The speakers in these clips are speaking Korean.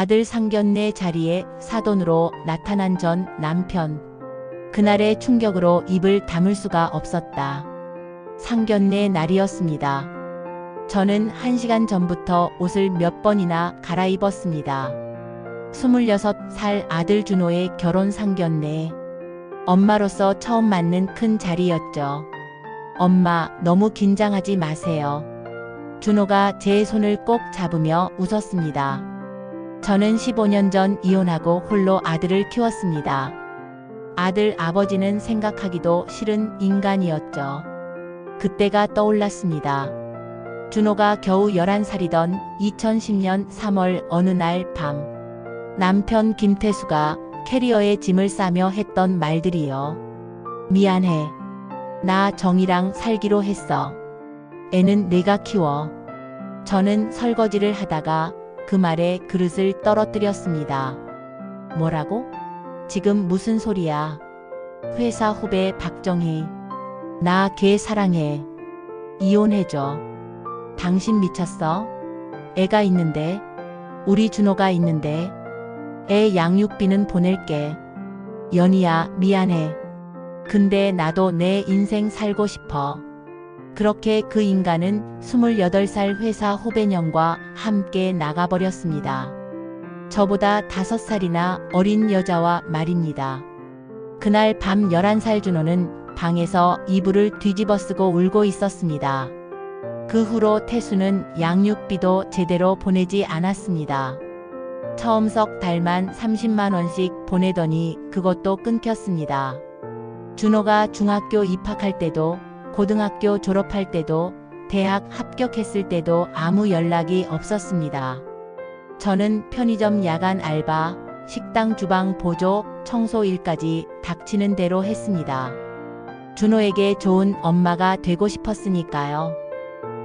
아들 상견례 자리에 사돈으로 나타난 전 남편. 그날의 충격으로 입을 다물 수가 없었다. 상견례 날이었습니다. 저는 1시간 전부터 옷을 몇 번이나 갈아입었습니다. 26살 아들 준호의 결혼 상견례. 엄마로서 처음 맞는 큰 자리였죠. 엄마, 너무 긴장하지 마세요. 준호가 제 손을 꼭 잡으며 웃었습니다. 저는 15년 전 이혼하고 홀로 아들을 키웠습니다. 아들 아버지는 생각하기도 싫은 인간이었죠. 그때가 떠올랐습니다. 준호가 겨우 11살이던 2010년 3월 어느 날 밤, 남편 김태수가 캐리어에 짐을 싸며 했던 말들이요. 미안해. 나 정이랑 살기로 했어. 애는 내가 키워. 저는 설거지를 하다가 그 말에 그릇을 떨어뜨렸습니다. 뭐라고? 지금 무슨 소리야? 회사 후배 박정희. 나 걔 사랑해. 이혼해줘. 당신 미쳤어? 애가 있는데. 우리 준호가 있는데. 애 양육비는 보낼게. 연희야, 미안해. 근데 나도 내 인생 살고 싶어. 그렇게 그 인간은 28살 회사 후배년과 함께 나가버렸습니다. 저보다 5살이나 어린 여자와 말입니다. 그날 밤 11살 준호는 방에서 이불을 뒤집어 쓰고 울고 있었습니다. 그 후로 태수는 양육비도 제대로 보내지 않았습니다. 처음 석 달만 30만 원씩 보내더니 그것도 끊겼습니다. 준호가 중학교 입학할 때도, 고등학교 졸업할 때도, 대학 합격했을 때도 아무 연락이 없었습니다. 저는 편의점 야간 알바, 식당 주방 보조, 청소 일까지 닥치는 대로 했습니다. 준호에게 좋은 엄마가 되고 싶었으니까요.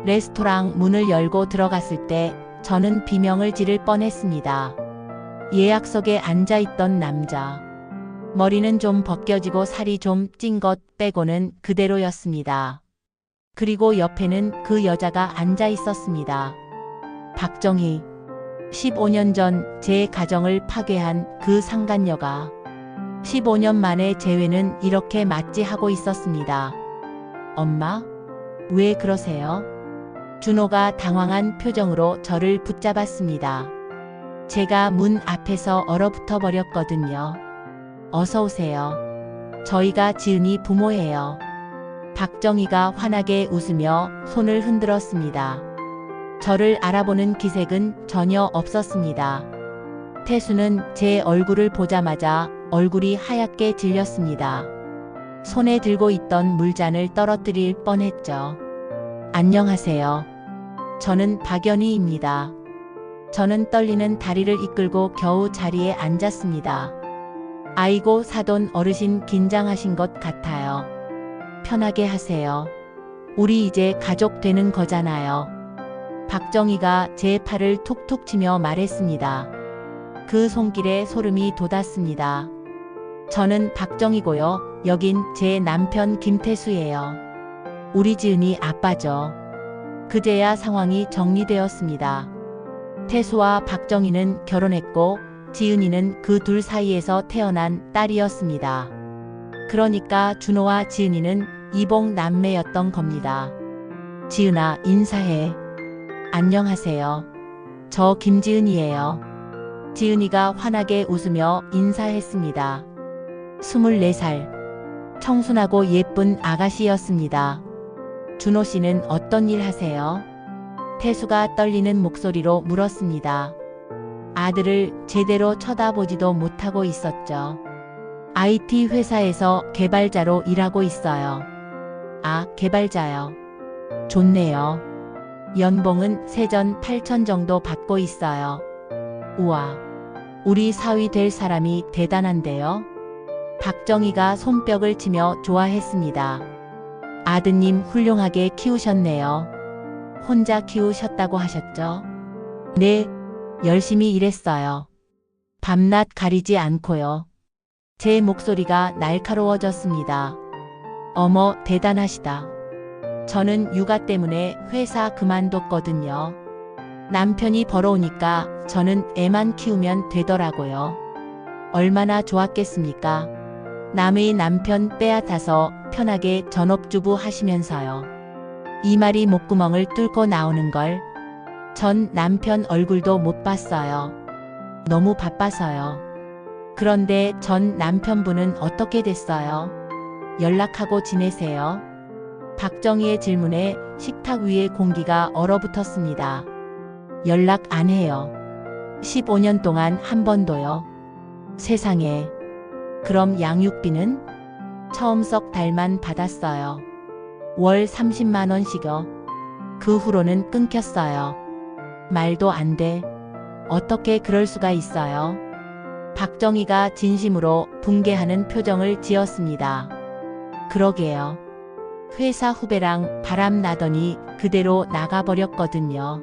레스토랑 문을 열고 들어갔을 때 저는 비명을 지를 뻔했습니다. 예약석에 앉아있던 남자. 머리는 좀 벗겨지고 살이 좀 찐 것 빼고는 그대로였습니다. 그리고 옆에는 그 여자가 앉아 있었습니다. 박정희. 15년 전 제 가정을 파괴한 그 상간녀가 15년 만에 재회는 이렇게 맞이하고 있었습니다. 엄마? 왜 그러세요? 준호가 당황한 표정으로 저를 붙잡았습니다. 제가 문 앞에서 얼어붙어 버렸거든요. 어서 오세요. 저희가 지은이 부모예요. 박정희가 환하게 웃으며 손을 흔들었습니다. 저를 알아보는 기색은 전혀 없었습니다. 태수는 제 얼굴을 보자마자 얼굴이 하얗게 질렸습니다. 손에 들고 있던 물잔을 떨어뜨릴 뻔했죠. 안녕하세요. 저는 박연희입니다. 저는 떨리는 다리를 이끌고 겨우 자리에 앉았습니다. 아이고, 사돈 어르신 긴장하신 것 같아요. 편하게 하세요. 우리 이제 가족 되는 거잖아요. 박정희가 제 팔을 툭툭 치며 말했습니다. 그 손길에 소름이 돋았습니다. 저는 박정희고요. 여긴 제 남편 김태수예요. 우리 지은이 아빠죠. 그제야 상황이 정리되었습니다. 태수와 박정희는 결혼했고 지은이는 그 둘 사이에서 태어난 딸이었습니다. 그러니까 준호와 지은이는 이복 남매였던 겁니다. 지은아, 인사해. 안녕하세요. 저 김지은이에요. 지은이가 환하게 웃으며 인사했습니다. 24살. 청순하고 예쁜 아가씨였습니다. 준호 씨는 어떤 일 하세요? 태수가 떨리는 목소리로 물었습니다. 아들을 제대로 쳐다보지도 못하고 있었죠. IT 회사에서 개발자로 일하고 있어요. 아, 개발자요. 좋네요. 연봉은 세전 8천 정도 받고 있어요. 우와, 우리 사위 될 사람이 대단한데요? 박정희가 손뼉을 치며 좋아했습니다. 아드님 훌륭하게 키우셨네요. 혼자 키우셨다고 하셨죠? 네, 열심히 일했어요. 밤낮 가리지 않고요. 제 목소리가 날카로워졌습니다. 어머, 대단하시다. 저는 육아 때문에 회사 그만뒀거든요. 남편이 벌어오니까 저는 애만 키우면 되더라고요. 얼마나 좋았겠습니까? 남의 남편 빼앗아서 편하게 전업주부 하시면서요. 이 말이 목구멍을 뚫고 나오는 걸 전 남편 얼굴도 못 봤어요. 너무 바빠서요. 그런데 전 남편분은 어떻게 됐어요? 연락하고 지내세요? 박정희의 질문에 식탁 위에 공기가 얼어붙었습니다. 연락 안 해요. 15년 동안 한 번도요. 세상에. 그럼 양육비는? 처음 석 달만 받았어요. 월 30만 원씩요. 그 후로는 끊겼어요. 말도 안 돼. 어떻게 그럴 수가 있어요? 박정희가 진심으로 붕괴하는 표정을 지었습니다. 그러게요. 회사 후배랑 바람 나더니 그대로 나가버렸거든요.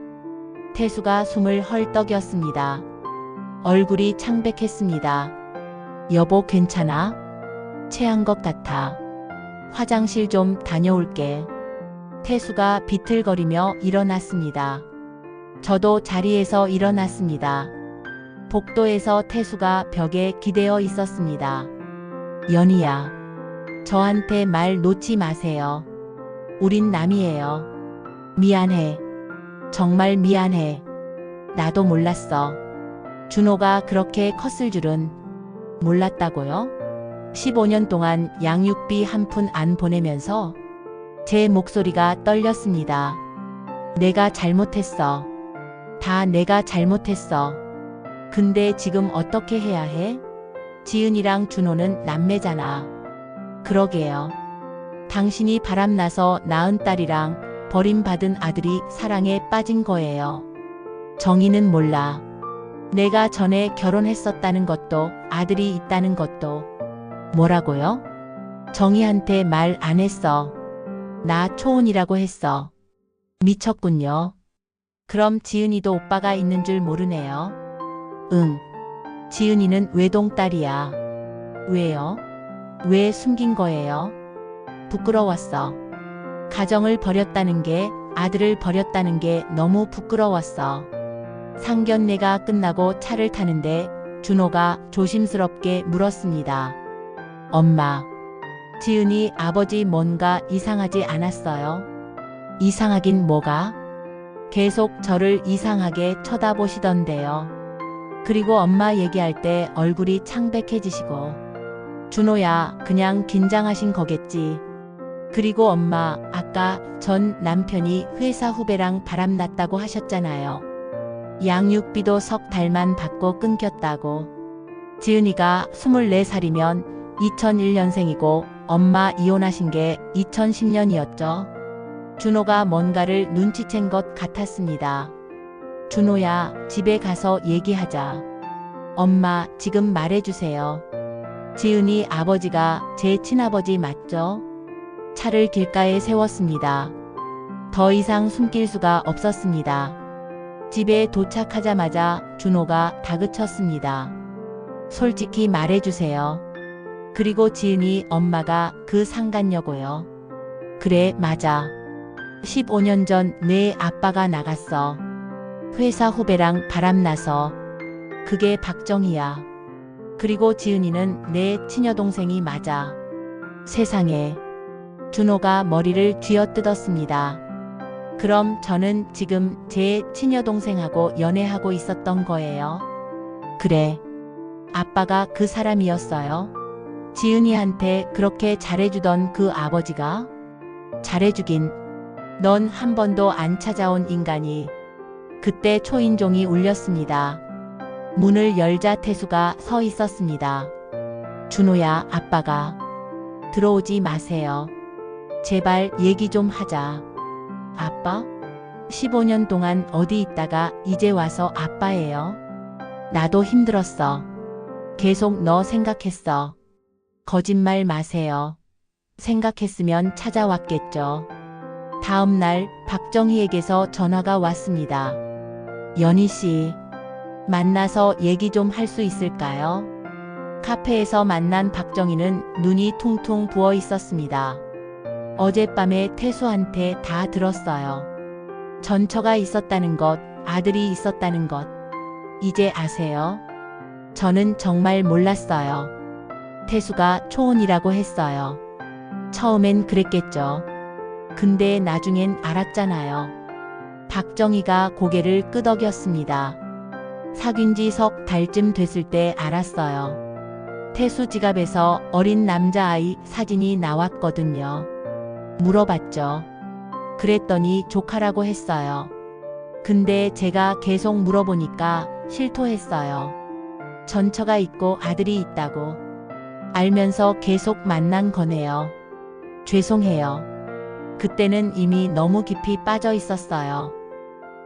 태수가 숨을 헐떡였습니다. 얼굴이 창백했습니다. 여보 괜찮아? 체한 것 같아. 화장실 좀 다녀올게. 태수가 비틀거리며 일어났습니다. 저도 자리에서 일어났습니다. 복도에서 태수가 벽에 기대어 있었습니다. 연희야. 저한테 말 놓지 마세요. 우린 남이에요. 미안해. 정말 미안해. 나도 몰랐어. 준호가 그렇게 컸을 줄은 몰랐다고요? 15년 동안 양육비 한 푼 안 보내면서 제 목소리가 떨렸습니다. 내가 잘못했어. 다 내가 잘못했어. 근데 지금 어떻게 해야 해? 지은이랑 준호는 남매잖아. 그러게요. 당신이 바람나서 낳은 딸이랑 버림받은 아들이 사랑에 빠진 거예요. 정희는 몰라. 내가 전에 결혼했었다는 것도 아들이 있다는 것도. 뭐라고요? 정희한테 말 안 했어. 나 초혼이라고 했어. 미쳤군요. 그럼 지은이도 오빠가 있는 줄 모르네요. 응. 지은이는 외동딸이야. 왜요? 왜 숨긴 거예요? 부끄러웠어. 가정을 버렸다는 게, 아들을 버렸다는 게 너무 부끄러웠어. 상견례가 끝나고 차를 타는데 준호가 조심스럽게 물었습니다. 엄마, 지은이 아버지 뭔가 이상하지 않았어요? 이상하긴 뭐가? 계속 저를 이상하게 쳐다보시던데요. 그리고 엄마 얘기할 때 얼굴이 창백해지시고. 준호야, 그냥 긴장하신 거겠지. 그리고 엄마, 아까 전 남편이 회사 후배랑 바람났다고 하셨잖아요. 양육비도 석 달만 받고 끊겼다고. 지은이가 24살이면 2001년생이고 엄마 이혼하신 게 2010년이었죠. 준호가 뭔가를 눈치챈 것 같았습니다. 준호야, 집에 가서 얘기하자. 엄마, 지금 말해주세요. 지은이 아버지가 제 친아버지 맞죠? 차를 길가에 세웠습니다. 더 이상 숨길 수가 없었습니다. 집에 도착하자마자 준호가 다그쳤습니다. 솔직히 말해주세요. 그리고 지은이 엄마가 그 상간녀고요. 그래, 맞아. 15년 전 내 아빠가 나갔어. 회사 후배랑 바람나서. 그게 박정희야. 그리고 지은이는 내 친여동생이 맞아. 세상에. 준호가 머리를 쥐어뜯었습니다. 그럼 저는 지금 제 친여동생하고 연애하고 있었던 거예요? 그래. 아빠가 그 사람이었어요? 지은이한테 그렇게 잘해주던 그 아버지가? 잘해주긴. 넌 한 번도 안 찾아온 인간이. 그때 초인종이 울렸습니다. 문을 열자 태수가 서 있었습니다. 준호야, 아빠가. 들어오지 마세요. 제발 얘기 좀 하자. 아빠? 15년 동안 어디 있다가 이제 와서 아빠예요? 나도 힘들었어. 계속 너 생각했어. 거짓말 마세요. 생각했으면 찾아왔겠죠. 다음 날 박정희에게서 전화가 왔습니다. 연희 씨, 만나서 얘기 좀 할 수 있을까요? 카페에서 만난 박정희는 눈이 퉁퉁 부어 있었습니다. 어젯밤에 태수한테 다 들었어요. 전처가 있었다는 것, 아들이 있었다는 것. 이제 아세요? 저는 정말 몰랐어요. 태수가 초혼이라고 했어요. 처음엔 그랬겠죠. 근데 나중엔 알았잖아요. 박정희가 고개를 끄덕였습니다. 사귄 지 석 달쯤 됐을 때 알았어요. 태수 지갑에서 어린 남자아이 사진이 나왔거든요. 물어봤죠. 그랬더니 조카라고 했어요. 근데 제가 계속 물어보니까 실토했어요. 전처가 있고 아들이 있다고. 알면서 계속 만난 거네요. 죄송해요. 그때는 이미 너무 깊이 빠져 있었어요.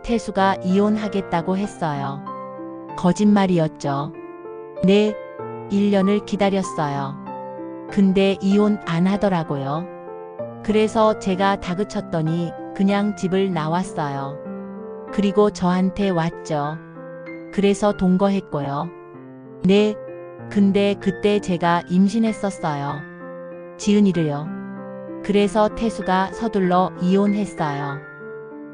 태수가 이혼하겠다고 했어요. 거짓말이었죠. 네, 1년을 기다렸어요. 근데 이혼 안 하더라고요. 그래서 제가 다그쳤더니 그냥 집을 나왔어요. 그리고 저한테 왔죠. 그래서 동거했고요. 네, 근데 그때 제가 임신했었어요. 지은이를요. 그래서 태수가 서둘러 이혼했어요.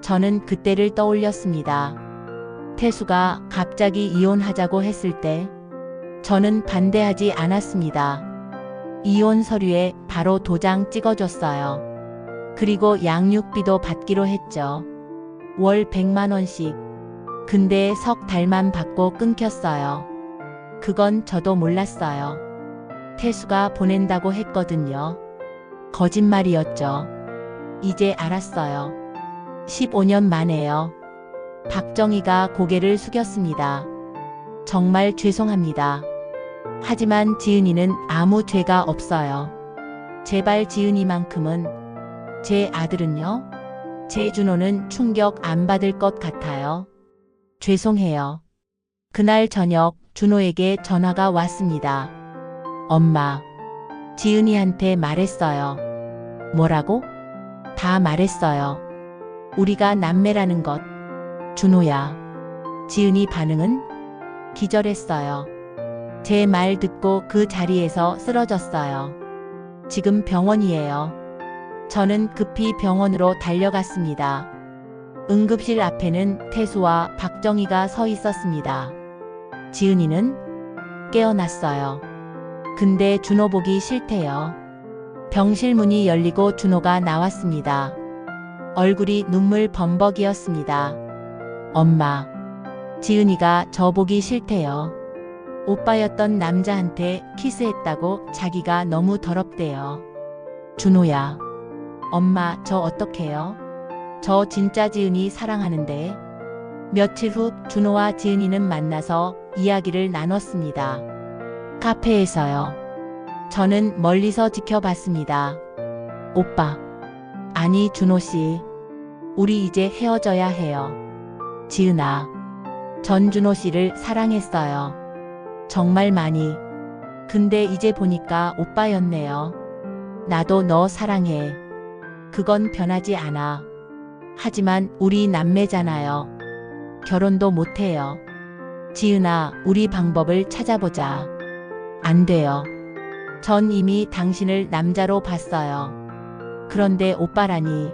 저는 그때를 떠올렸습니다. 태수가 갑자기 이혼하자고 했을 때 저는 반대하지 않았습니다. 이혼 서류에 바로 도장 찍어줬어요. 그리고 양육비도 받기로 했죠. 월 100만 원씩. 근데 석 달만 받고 끊겼어요. 그건 저도 몰랐어요. 태수가 보낸다고 했거든요. 거짓말이었죠. 이제 알았어요. 15년 만에요. 박정희가 고개를 숙였습니다. 정말 죄송합니다. 하지만 지은이는 아무 죄가 없어요. 제발 지은이만큼은. 제 아들은요? 제 준호는 충격 안 받을 것 같아요. 죄송해요. 그날 저녁 준호에게 전화가 왔습니다. 엄마, 지은이한테 말했어요. 뭐라고? 다 말했어요. 우리가 남매라는 것. 준호야. 지은이 반응은? 기절했어요. 제 말 듣고 그 자리에서 쓰러졌어요. 지금 병원이에요. 저는 급히 병원으로 달려갔습니다. 응급실 앞에는 태수와 박정희가 서 있었습니다. 지은이는? 깨어났어요. 근데 준호 보기 싫대요. 병실 문이 열리고 준호가 나왔습니다. 얼굴이 눈물 범벅이었습니다. 엄마, 지은이가 저 보기 싫대요. 오빠였던 남자한테 키스했다고 자기가 너무 더럽대요. 준호야. 엄마, 저 어떡해요? 저 진짜 지은이 사랑하는데. 며칠 후 준호와 지은이는 만나서 이야기를 나눴습니다. 카페에서요. 저는 멀리서 지켜봤습니다. 오빠. 아니, 준호 씨. 우리 이제 헤어져야 해요. 지은아. 전 준호 씨를 사랑했어요. 정말 많이. 근데 이제 보니까 오빠였네요. 나도 너 사랑해. 그건 변하지 않아. 하지만 우리 남매잖아요. 결혼도 못해요. 지은아, 우리 방법을 찾아보자. 안 돼요. 전 이미 당신을 남자로 봤어요. 그런데 오빠라니.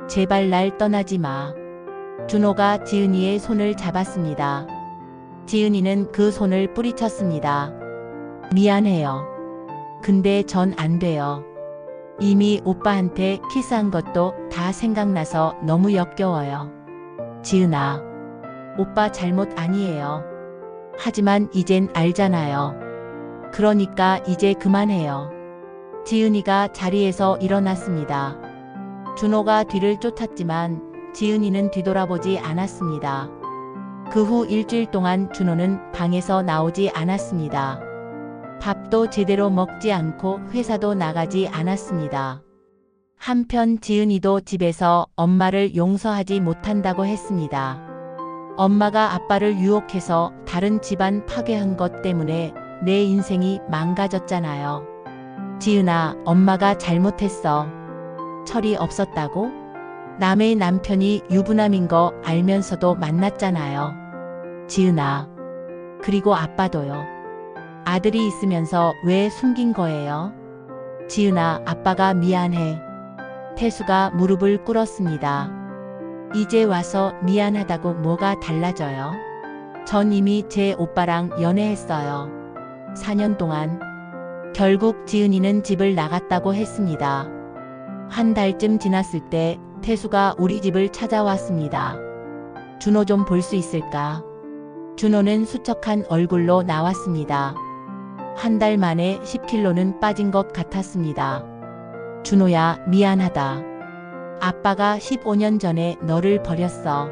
제발 날 떠나지 마. 준호가 지은이의 손을 잡았습니다. 지은이는 그 손을 뿌리쳤습니다. 미안해요. 근데 전 안 돼요. 이미 오빠한테 키스한 것도 다 생각나서 너무 역겨워요. 지은아, 오빠 잘못 아니에요. 하지만 이젠 알잖아요. 그러니까 이제 그만해요. 지은이가 자리에서 일어났습니다. 준호가 뒤를 쫓았지만 지은이는 뒤돌아보지 않았습니다. 그 후 일주일 동안 준호는 방에서 나오지 않았습니다. 밥도 제대로 먹지 않고 회사도 나가지 않았습니다. 한편 지은이도 집에서 엄마를 용서하지 못한다고 했습니다. 엄마가 아빠를 유혹해서 다른 집안 파괴한 것 때문에 내 인생이 망가졌잖아요. 지은아, 엄마가 잘못했어. 철이 없었다고? 남의 남편이 유부남인 거 알면서도 만났잖아요. 지은아. 그리고 아빠도요. 아들이 있으면서 왜 숨긴 거예요? 지은아, 아빠가 미안해. 태수가 무릎을 꿇었습니다. 이제 와서 미안하다고 뭐가 달라져요? 전 이미 제 오빠랑 연애했어요. 4년 동안. 결국 지은이는 집을 나갔다고 했습니다. 한 달쯤 지났을 때 태수가 우리 집을 찾아왔습니다. 준호 좀 볼 수 있을까? 준호는 수척한 얼굴로 나왔습니다. 한 달 만에 10kg는 빠진 것 같았습니다. 준호야, 미안하다. 아빠가 15년 전에 너를 버렸어.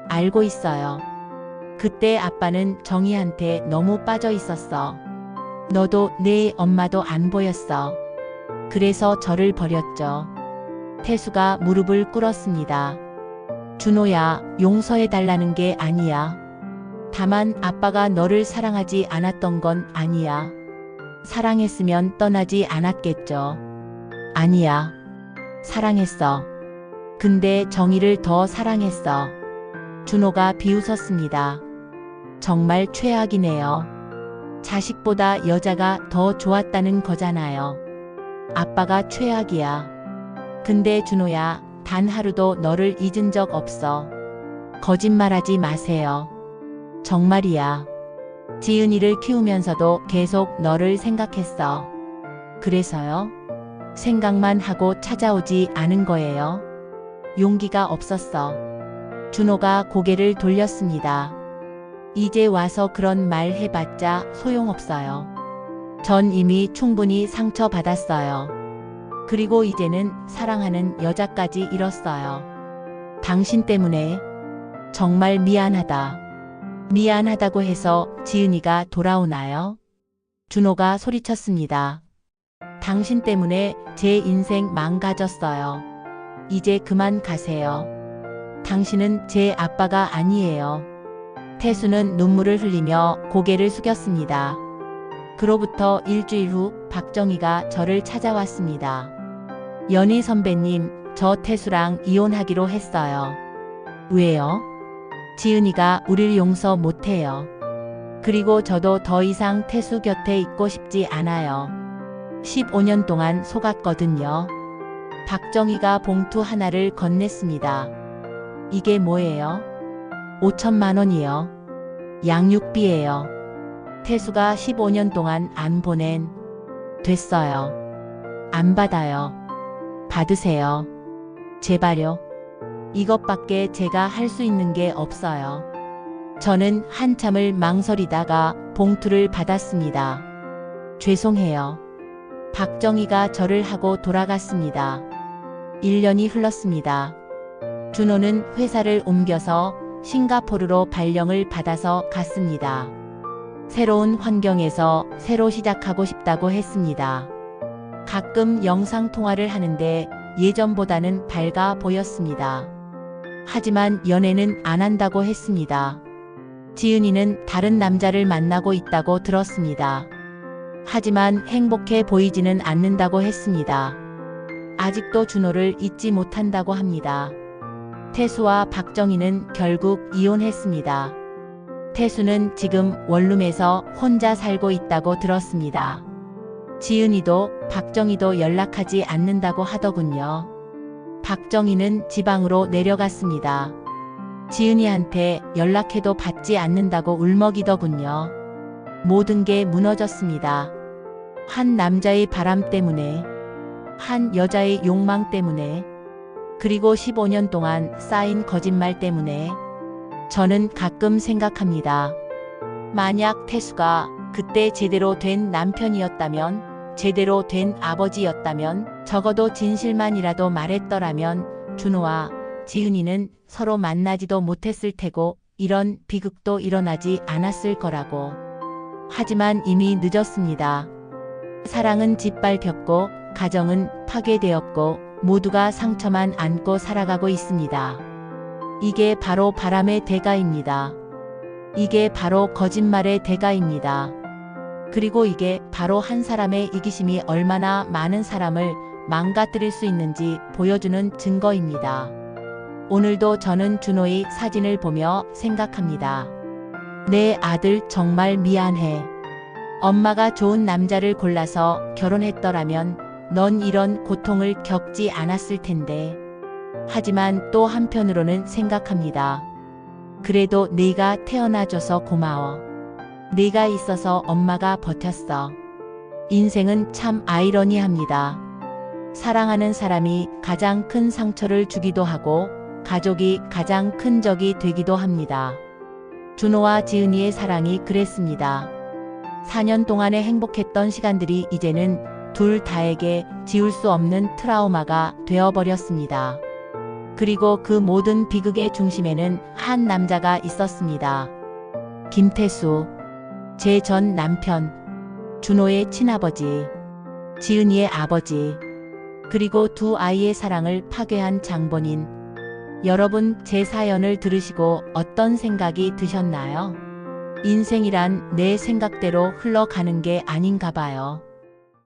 알고 있어요. 그때 아빠는 정희한테 너무 빠져 있었어. 너도 내 엄마도 안 보였어. 그래서 저를 버렸죠. 태수가 무릎을 꿇었습니다. 준호야, 용서해달라는 게 아니야. 다만 아빠가 너를 사랑하지 않았던 건 아니야. 사랑했으면 떠나지 않았겠죠. 아니야. 사랑했어. 근데 정희를 더 사랑했어. 준호가 비웃었습니다. 정말 최악이네요. 자식보다 여자가 더 좋았다는 거잖아요. 아빠가 최악이야. 근데 준호야, 단 하루도 너를 잊은 적 없어. 거짓말하지 마세요. 정말이야. 지은이를 키우면서도 계속 너를 생각했어. 그래서요? 생각만 하고 찾아오지 않은 거예요. 용기가 없었어. 준호가 고개를 돌렸습니다. 이제 와서 그런 말 해봤자 소용없어요. 전 이미 충분히 상처받았어요. 그리고 이제는 사랑하는 여자까지 잃었어요. 당신 때문에. 정말 미안하다. 미안하다고 해서 지은이가 돌아오나요? 준호가 소리쳤습니다. 당신 때문에 제 인생 망가졌어요. 이제 그만 가세요. 당신은 제 아빠가 아니에요. 태수는 눈물을 흘리며 고개를 숙였습니다. 그로부터 일주일 후 박정희가 저를 찾아왔습니다. 연희 선배님, 저 태수랑 이혼하기로 했어요. 왜요? 지은이가 우릴 용서 못해요. 그리고 저도 더 이상 태수 곁에 있고 싶지 않아요. 15년 동안 속았거든요. 박정희가 봉투 하나를 건넸습니다. 이게 뭐예요? 5천만 원이요. 양육비예요. 태수가 15년 동안 안 보낸. 됐어요. 안 받아요. 받으세요. 제발요. 이것밖에 제가 할 수 있는 게 없어요. 저는 한참을 망설이다가 봉투를 받았습니다. 죄송해요. 박정희가 절을 하고 돌아갔습니다. 1년이 흘렀습니다. 준호는 회사를 옮겨서 싱가포르로 발령을 받아서 갔습니다. 새로운 환경에서 새로 시작하고 싶다고 했습니다. 가끔 영상통화를 하는데 예전보다는 밝아 보였습니다. 하지만 연애는 안 한다고 했습니다. 지은이는 다른 남자를 만나고 있다고 들었습니다. 하지만 행복해 보이지는 않는다고 했습니다. 아직도 준호를 잊지 못한다고 합니다. 태수와 박정희는 결국 이혼했습니다. 태수는 지금 원룸에서 혼자 살고 있다고 들었습니다. 지은이도 박정희도 연락하지 않는다고 하더군요. 박정희는 지방으로 내려갔습니다. 지은이한테 연락해도 받지 않는다고 울먹이더군요. 모든 게 무너졌습니다. 한 남자의 바람 때문에, 한 여자의 욕망 때문에, 그리고 15년 동안 쌓인 거짓말 때문에. 저는 가끔 생각합니다. 만약 태수가 그때 제대로 된 남편이었다면, 제대로 된 아버지였다면, 적어도 진실만이라도 말했더라면 준호와 지은이는 서로 만나지도 못했을 테고 이런 비극도 일어나지 않았을 거라고. 하지만 이미 늦었습니다. 사랑은 짓밟혔고 가정은 파괴되었고 모두가 상처만 안고 살아가고 있습니다. 이게 바로 바람의 대가입니다. 이게 바로 거짓말의 대가입니다. 그리고 이게 바로 한 사람의 이기심이 얼마나 많은 사람을 망가뜨릴 수 있는지 보여주는 증거입니다. 오늘도 저는 준호의 사진을 보며 생각합니다. 내 아들 정말 미안해. 엄마가 좋은 남자를 골라서 결혼했더라면 넌 이런 고통을 겪지 않았을 텐데. 하지만 또 한편으로는 생각합니다. 그래도 네가 태어나줘서 고마워. 네가 있어서 엄마가 버텼어. 인생은 참 아이러니합니다. 사랑하는 사람이 가장 큰 상처를 주기도 하고 가족이 가장 큰 적이 되기도 합니다. 준호와 지은이의 사랑이 그랬습니다. 4년 동안의 행복했던 시간들이 이제는 둘 다에게 지울 수 없는 트라우마가 되어버렸습니다. 그리고 그 모든 비극의 중심에는 한 남자가 있었습니다. 김태수, 제 전 남편, 준호의 친아버지, 지은이의 아버지, 그리고 두 아이의 사랑을 파괴한 장본인. 여러분, 제 사연을 들으시고 어떤 생각이 드셨나요? 인생이란 내 생각대로 흘러가는 게 아닌가 봐요.